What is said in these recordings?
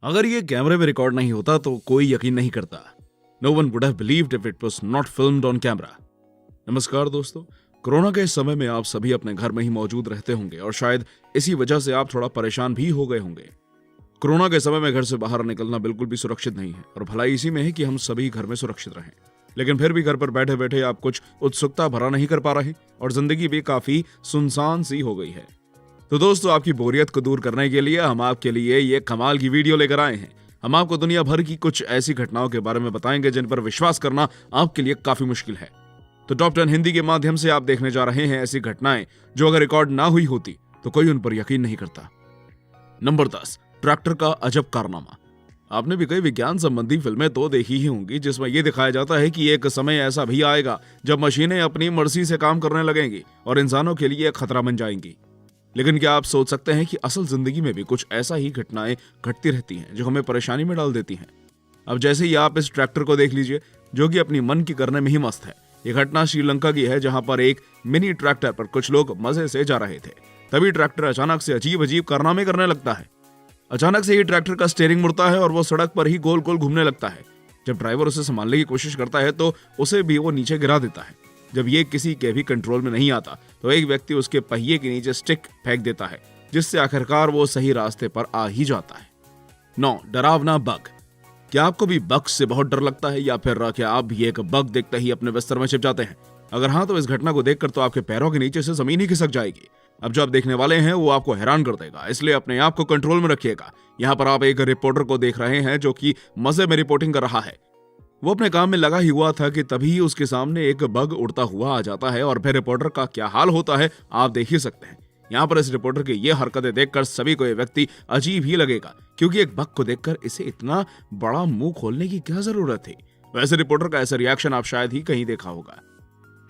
अगर ये कैमरे में रिकॉर्ड नहीं होता तो कोई यकीन नहीं करता। No one would have believed if it was not filmed on camera. नमस्कार दोस्तों, कोरोना के इस समय में आप सभी अपने घर में ही मौजूद रहते होंगे और शायद इसी वजह से आप थोड़ा परेशान भी हो गए होंगे। कोरोना के समय में घर से बाहर निकलना बिल्कुल भी सुरक्षित नहीं है और भलाई इसी में है कि हम सभी घर में सुरक्षित रहें। लेकिन फिर भी घर पर बैठे बैठे आप कुछ उत्सुकता भरा नहीं कर पा रहे और जिंदगी भी काफी सुनसान सी हो गई है। तो दोस्तों, आपकी बोरियत को दूर करने के लिए हम आपके लिए ये कमाल की वीडियो लेकर आए हैं। हम आपको दुनिया भर की कुछ ऐसी घटनाओं के बारे में बताएंगे जिन पर विश्वास करना आपके लिए काफी मुश्किल है। तो टॉप 10 हिंदी के माध्यम से आप देखने जा रहे हैं ऐसी घटनाएं जो अगर रिकॉर्ड ना हुई होती तो कोई उन पर यकीन नहीं करता। नंबर 10, ट्रैक्टर का अजब कारनामा। आपने भी कई विज्ञान संबंधी फिल्में तो देखी ही होंगी जिसमें यह दिखाया जाता है कि एक समय ऐसा भी आएगा जब मशीनें अपनी मर्जी से काम करने लगेंगी और इंसानों के लिए एक खतरा बन जाएंगी। लेकिन क्या आप सोच सकते हैं कि असल जिंदगी में भी कुछ ऐसा ही घटनाएं घटती रहती हैं जो हमें परेशानी में डाल देती हैं। अब जैसे ही आप इस ट्रैक्टर को देख लीजिए जो कि अपनी मन की करने में ही मस्त है। ये घटना श्रीलंका की है जहां पर एक मिनी ट्रैक्टर पर कुछ लोग मजे से जा रहे थे। तभी ट्रैक्टर अचानक से अजीब अजीब कारनामे करने लगता है। अचानक से ही ट्रैक्टर का स्टीयरिंग मुड़ता है और वो सड़क पर ही गोल गोल घूमने लगता है। जब ड्राइवर उसे संभालने की कोशिश करता है तो उसे भी वो नीचे गिरा देता है। जब ये किसी के भी कंट्रोल में नहीं आता तो एक व्यक्ति उसके पहिए के नीचे स्टिक फेंक देता है जिससे आखिरकार वो सही रास्ते पर आ ही जाता है। 9, डरावना बग। क्या आपको भी बग से बहुत डर लगता है या फिर क्या आप भी एक बग देखते ही अपने बिस्तर में छिप जाते हैं? अगर हाँ तो इस घटना को देखकर तो आपके पैरों के नीचे से जमीन ही खिसक जाएगी। अब जो आप देखने वाले हैं वो आपको हैरान कर देगा, इसलिए अपने आप को कंट्रोल में रखिएगा। यहाँ पर आप एक रिपोर्टर को देख रहे हैं जो कि मजे में रिपोर्टिंग कर रहा है। वो अपने काम में लगा ही हुआ था कि तभी उसके सामने एक बग उड़ता हुआ आ जाता है और फिर रिपोर्टर का क्या हाल होता है आप देख ही सकते हैं। यहाँ पर इस रिपोर्टर की ये हरकतें देखकर सभी को ये व्यक्ति अजीब ही लगेगा, क्योंकि एक बग को देखकर इसे इतना बड़ा मुंह खोलने की क्या जरूरत थी। वैसे रिपोर्टर का ऐसा रिएक्शन आप शायद ही कहीं देखा होगा।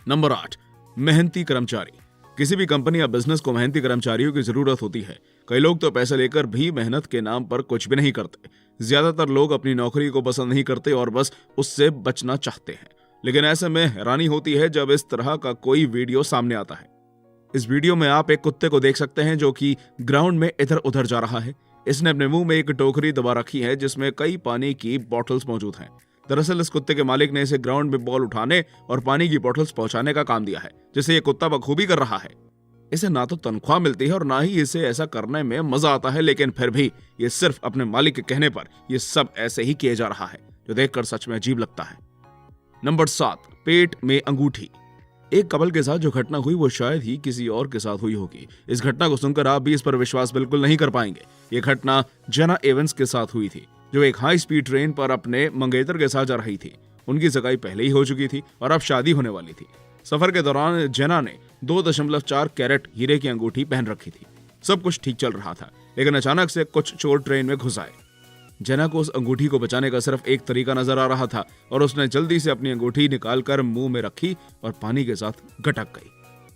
नंबर 8, मेहनती कर्मचारी। किसी भी कंपनी या बिजनेस को मेहनती कर्मचारियों की जरूरत होती है। कई लोग तो पैसे लेकर भी मेहनत के नाम पर कुछ भी नहीं करते। ज्यादातर लोग अपनी नौकरी को पसंद नहीं करते और बस उससे बचना चाहते हैं। लेकिन ऐसे में हैरानी होती है जब इस तरह का कोई वीडियो सामने आता है। इस वीडियो में आप एक कुत्ते को देख सकते हैं जो कि ग्राउंड में इधर उधर जा रहा है। इसने अपने मुंह में एक टोकरी दबा रखी है जिसमें कई पानी की बॉटल्स मौजूद हैं। दरअसल इस कुत्ते के मालिक ने इसे ग्राउंड में बॉल उठाने और पानी की बॉटल्स पहुंचाने का काम दिया है, जिसे ये कुत्ता बखूबी कर रहा है। इसे ना तो तनख्वाह मिलती है और ना ही इसे ऐसा करने में मजा आता है, लेकिन फिर भी ये सिर्फ अपने मालिक के कहने पर ये सब ऐसे ही किए जा रहा है, जो देखकर सच में अजीब लगता है। नंबर 7, पेट में अंगूठी। एक कपल के साथ जो घटना हुई वो शायद ही किसी और के साथ हुई होगी। इस घटना को सुनकर आप भी इस पर विश्वास बिल्कुल नहीं कर पाएंगे। ये घटना जेना एवंस के साथ हुई थी, जो एक हाई स्पीड ट्रेन पर अपने मंगेतर के साथ जा रही थी। उनकी सगाई पहले ही हो चुकी थी और अब शादी होने वाली थी। सफर के दौरान जेना ने 2.4 कैरेट हीरे की अंगूठी पहन रखी थी। सब कुछ ठीक चल रहा था, लेकिन अचानक से कुछ चोर ट्रेन में घुस आए। जेना को उस अंगूठी को बचाने का सिर्फ एक तरीका नजर आ रहा था और उसने जल्दी से अपनी अंगूठी निकालकर मुंह में रखी और पानी के साथ गटक गई।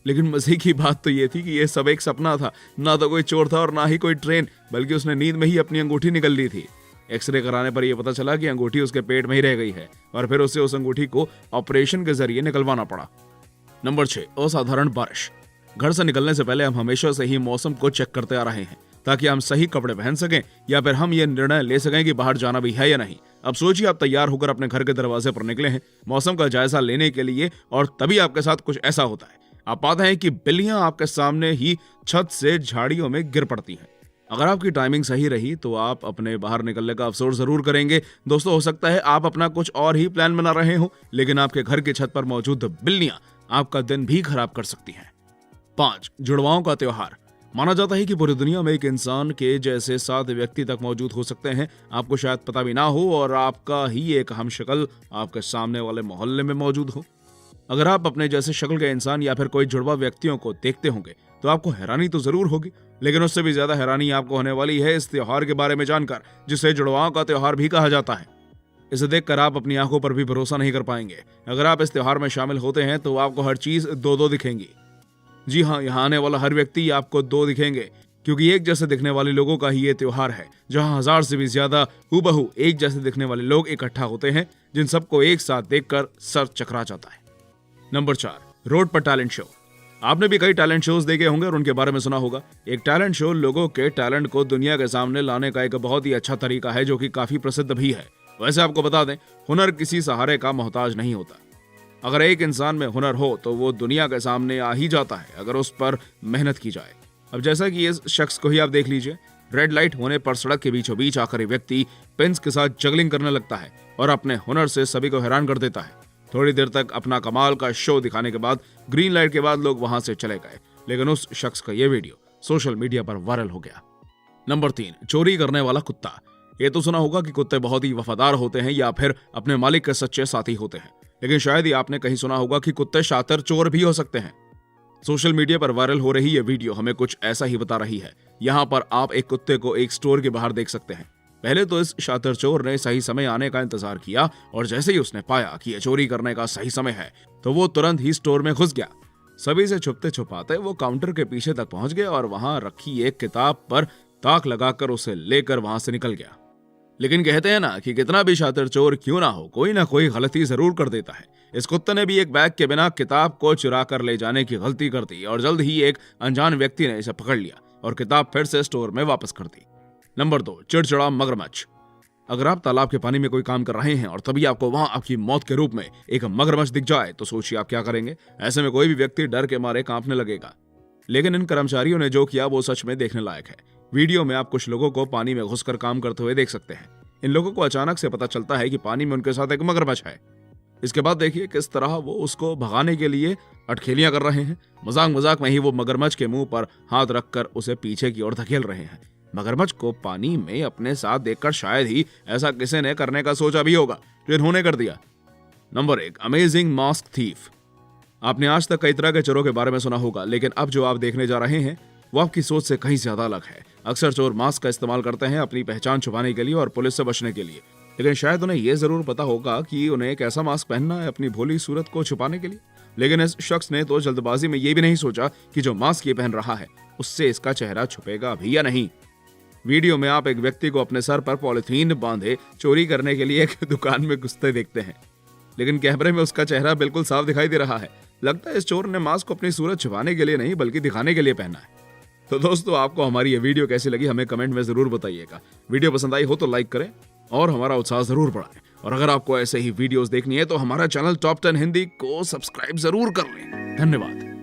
लेकिन मजे की बात तो ये थी कि ये सब एक सपना था। ना तो कोई चोर था और ना ही कोई ट्रेन, बल्कि उसने नींद में ही अपनी अंगूठी निकल ली थी। एक्सरे कराने पर यह पता चला कि अंगूठी उसके पेट में ही रह गई है और फिर उसे उस अंगूठी को ऑपरेशन के जरिए निकलवाना पड़ा। नंबर 6, असाधारण बारिश। घर से निकलने से पहले हम हमेशा से ही मौसम को चेक करते आ रहे हैं ताकि हम सही कपड़े पहन सकें या फिर हम ये निर्णय ले सकें कि बाहर जाना भी है या नहीं। अब सोचिए, आप तैयार होकर अपने घर के दरवाजे पर निकले हैं मौसम का जायजा लेने के लिए और तभी आपके साथ कुछ ऐसा होता है। आप पाते हैं कि बिल्लियां आपके सामने ही छत से झाड़ियों में गिर पड़ती हैं। अगर आपकी टाइमिंग सही रही तो आप अपने बाहर निकलने का अफसोस जरूर करेंगे। दोस्तों, हो सकता है आप अपना कुछ और ही प्लान बना रहे हो, लेकिन आपके घर की छत पर मौजूद बिल्लियां आपका दिन भी खराब कर सकती हैं। 5, जुड़वाओं का त्योहार। माना जाता है कि पूरी दुनिया में एक इंसान के जैसे 7 व्यक्ति तक मौजूद हो सकते हैं। आपको शायद पता भी ना हो और आपका ही एक हमशक्ल आपके सामने वाले मोहल्ले में मौजूद हो। अगर आप अपने जैसे शक्ल के इंसान या फिर कोई जुड़वा व्यक्तियों को देखते होंगे तो आपको हैरानी तो जरूर होगी, लेकिन उससे भी ज्यादा हैरानी आपको होने वाली है इस त्योहार के बारे में जानकर, जिसे जुड़वाओं का त्योहार भी कहा जाता है। इसे देखकर आप अपनी आंखों पर भी भरोसा नहीं कर पाएंगे। अगर आप इस त्योहार में शामिल होते हैं तो आपको हर चीज 2-2 दिखेंगी। जी हाँ, यहाँ आने वाला हर व्यक्ति आपको 2 दिखेंगे, क्योंकि एक जैसे दिखने वाले लोगों का ही ये त्योहार है, जहाँ 1000 से भी ज्यादा हूबहू एक जैसे दिखने वाले लोग इकट्ठा होते हैं, जिन सबको एक साथ देखकर सर चकरा जाता है। नंबर 4, रोड पर टैलेंट शो। आपने भी कई टैलेंट शोज देखे होंगे और उनके बारे में सुना होगा। एक टैलेंट शो लोगों के टैलेंट को दुनिया के सामने लाने का एक बहुत ही अच्छा तरीका है, जो कि काफी प्रसिद्ध भी है। वैसे आपको बता दें, हुनर किसी सहारे का मोहताज नहीं होता। अगर एक इंसान में हुनर हो तो वो दुनिया के सामने आ ही जाता है, अगर उस पर मेहनत की जाए। अब जैसा कि इस शख्स को ही आप देख लीजिए, रेड लाइट होने पर सड़क के बीचों बीच आकर ये व्यक्ति पेन्स के साथ जगलिंग करने लगता है और अपने हुनर से सभी को हैरान कर देता है। थोड़ी देर तक अपना कमाल का शो दिखाने के बाद ग्रीन लाइट के बाद लोग वहां से चले गए, लेकिन उस शख्स का यह वीडियो सोशल मीडिया पर वायरल हो गया। नंबर 3, चोरी करने वाला कुत्ता। ये तो सुना होगा कि कुत्ते बहुत ही वफादार होते हैं या फिर अपने मालिक के सच्चे साथी होते हैं, लेकिन शायद ही आपने कहीं सुना होगा कि कुत्ते शातिर चोर भी हो सकते हैं। सोशल मीडिया पर वायरल हो रही ये वीडियो हमें कुछ ऐसा ही बता रही है। यहाँ पर आप एक कुत्ते को एक स्टोर के बाहर देख सकते हैं। पहले तो इस शातिर चोर ने सही समय आने का इंतजार किया और जैसे ही उसने पाया कि यह चोरी करने का सही समय है तो वो तुरंत ही स्टोर में घुस गया। सभी से छुपते छुपाते वो काउंटर के पीछे तक पहुंच गया और वहां रखी एक किताब पर ताक लगाकर उसे लेकर वहां से निकल गया। लेकिन कहते हैं ना कि कितना भी शातिर चोर क्यों ना हो, कोई ना कोई गलती जरूर कर देता है। इस कुत्ते ने भी एक बैग के बिना किताब को चुरा कर ले जाने की गलती कर दी और जल्द ही एक अनजान व्यक्ति ने इसे पकड़ लिया और किताब फिर से स्टोर में वापस कर दी। नंबर 2, चिड़चिड़ा मगरमच्छ। अगर आप तालाब के पानी में कोई काम कर रहे हैं और तभी आपको वहां आपकी मौत के रूप में एक मगरमच्छ दिख जाए तो सोचिए आप क्या करेंगे। ऐसे में कोई भी व्यक्ति डर के मारे कांपने लगेगा। लेकिन इन कर्मचारियों ने जो किया वो सच में देखने लायक है। वीडियो में आप कुछ लोगों को पानी में घुसकर काम करते हुए देख सकते हैं। इन लोगों को अचानक से पता चलता है कि पानी में उनके साथ एक मगरमच्छ है। इसके बाद देखिए किस तरह वो उसको भगाने के लिए अटखेलियां कर रहे हैं। मजाक मजाक में ही वो मगरमच्छ के मुंह पर हाथ रखकर उसे पीछे की ओर धकेल रहे हैं। मगरमच्छ को पानी में अपने साथ देखकर शायद ही ऐसा किसी ने करने का सोचा भी होगा, जो इन्होंने कर दिया। Number 1, amazing mask thief. आपने आज तक कई तरह के चोरों के बारे में सुना होगा, लेकिन अब जो आप देखने जा रहे हैं वो आपकी सोच से कहीं ज्यादा अलग है। अक्सर चोर मास्क का इस्तेमाल करते हैं अपनी पहचान छुपाने के लिए और पुलिस से बचने के लिए, लेकिन शायद उन्हें यह जरूर पता होगा कि उन्हें एक ऐसा मास्क पहनना है अपनी भोली सूरत को छुपाने के लिए। लेकिन इस शख्स ने तो जल्दबाजी में यह भी नहीं सोचा कि जो मास्क ये पहन रहा है उससे इसका चेहरा छुपेगा भी या नहीं। वीडियो में आप एक व्यक्ति को अपने सर पर पॉलिथीन बांधे चोरी करने के लिए एक दुकान में घुसते देखते हैं, लेकिन कैमरे में उसका चेहरा बिल्कुल साफ दिखाई दे रहा है। लगता है इस चोर ने मास्क को अपनी सूरत छुपाने के लिए नहीं बल्कि दिखाने के लिए पहना है। तो दोस्तों, आपको हमारी ये वीडियो कैसी लगी हमें कमेंट में जरूर बताइएगा। वीडियो पसंद आई हो तो लाइक करें और हमारा उत्साह जरूर बढ़ाएं। और अगर आपको ऐसे ही वीडियोस देखनी है तो हमारा चैनल टॉप 10 हिंदी को सब्सक्राइब जरूर कर लें। धन्यवाद।